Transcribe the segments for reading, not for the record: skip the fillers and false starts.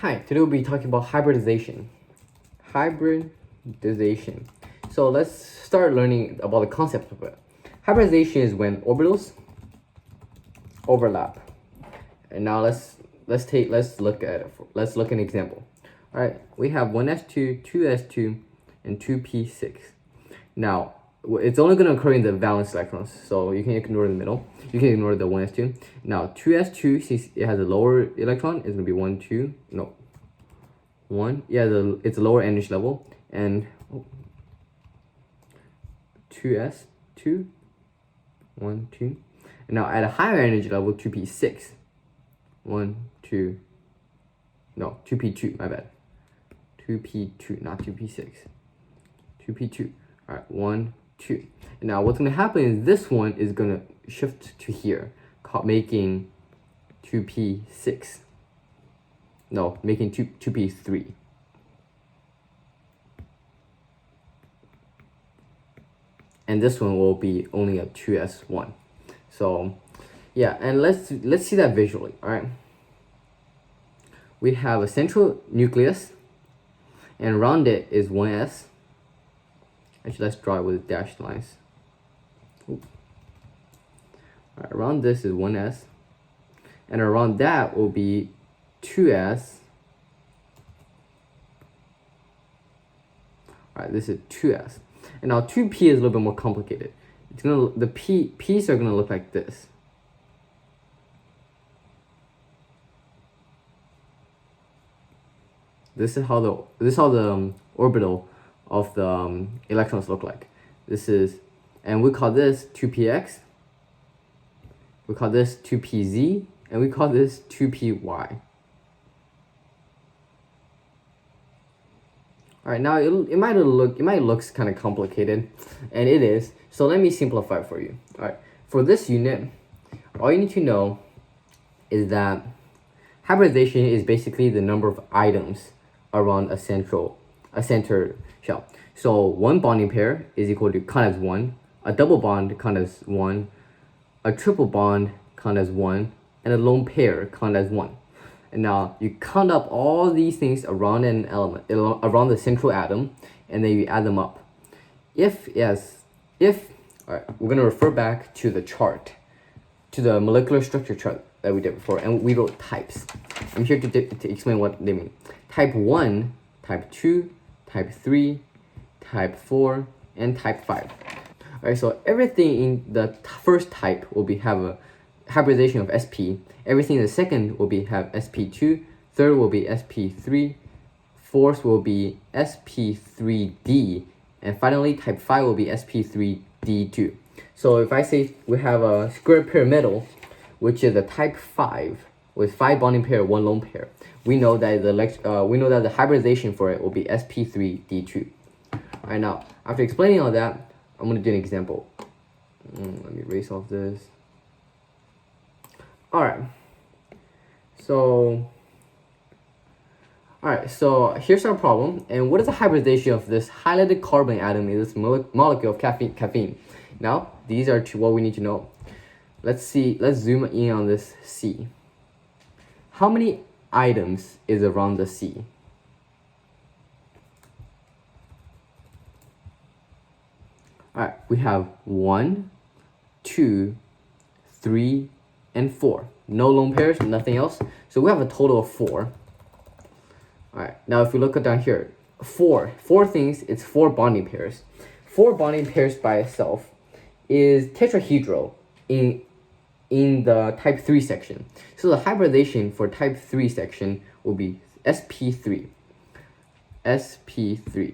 Hi, today we'll be talking about hybridization. Hybridization. So let's start learning about the concept of it. Hybridization is when orbitals overlap. And now let's look at an example. All right, we have 1s2, 2s2, and 2p6. Now it's only going to occur in the valence electrons, so you can ignore the middle. You can ignore the 1s2. Now 2s2, since it has a lower electron, it's going to be 1, 2, no, 1. Yeah, it's a lower energy level, and 2s2, 1, 2. And now at a higher energy level, 2p6, 1, 2, no, 2p2, my bad. 2p2, not 2p6. 2p2. All right, 1, 2. And now what's going to happen is this one is going to shift to here, making 2p6. No, making 2p3. And this one will be only a 2s1. So yeah, and let's see that visually. All right, we have a central nucleus, and around it is 1s. Actually, let's draw it with dashed lines. All right, around this is 1s, and around that will be 2s. All right, this is 2s. And now 2p is a little bit more complicated. The p's are gonna look like this. This is how the orbital of the electrons look like. And we call this 2px. We call this 2pz, and we call this 2py. All right, now it might look kind of complicated, and it is. So let me simplify it for you. All right, for this unit, all you need to know is that hybridization is basically the number of items around a center shell. So one bonding pair is equal to count as 1, a double bond count as 1, a triple bond count as 1, and a lone pair count as 1. And now you count up all these things around an element, around the central atom, and then you add them up. All right, we're gonna refer back to the chart, to the molecular structure chart that we did before, and we wrote types. I'm here to explain what they mean. Type 1, type 2, type 3, type 4, and type 5. All right, so everything in the first type will have a hybridization of sp. Everything in the second will have sp2. Third will be sp3. Fourth will be sp3d. And finally, type 5 will be sp3d2. So if I say we have a square pyramidal, which is a type 5 with 5 bonding pair, 1 lone pair, we know that the hybridization for it will be sp3d2. All right, now after explaining all that, I'm going to do an example. Let me erase off this. All right. So here's our problem. And what is the hybridization of this highlighted carbon atom in this molecule of caffeine? Now, these are what we need to know. Let's zoom in on this C. How many items is around the C? All right, we have 1, 2, 3, and 4. No lone pairs, nothing else. So we have a total of 4. All right, now if we look down here, 4 things, it's 4 bonding pairs. 4 bonding pairs by itself is tetrahedral in the type 3 section. So the hybridization for type 3 section will be sp3. sp3.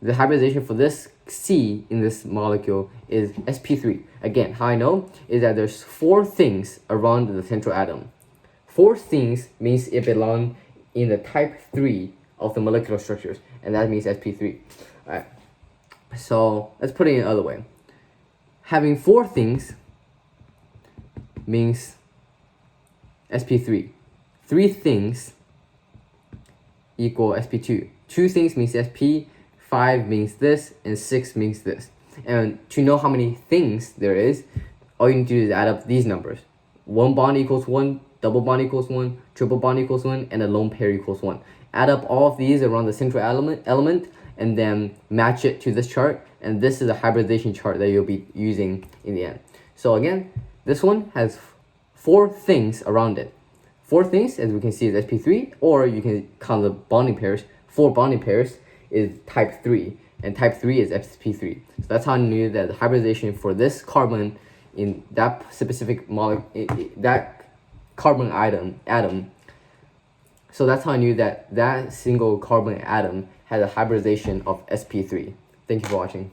The hybridization for this C in this molecule is sp3. Again, how I know is that there's 4 things around the central atom. 4 things means it belongs in the type 3 of the molecular structures, and that means sp3. All right. So let's put it in another way. Having 4 things means sp3. 3 things equal sp2. 2 things means sp. 5 means this, and 6 means this. And to know how many things there is, all you need to do is add up these numbers. 1 bond equals 1 double bond equals 1, triple bond equals 1, and a lone pair equals 1. Add up all of these around the central element and then match it to this chart, and this is a hybridization chart that you'll be using in the end. So again, this one has 4 things around it. 4 things, as we can see, is sp3, or you can count the bonding pairs. 4 bonding pairs is type 3, and type 3 is sp3. So that's how I knew that the hybridization for this carbon in that specific that carbon atom. So that's how I knew that that single carbon atom had a hybridization of sp3. Thank you for watching.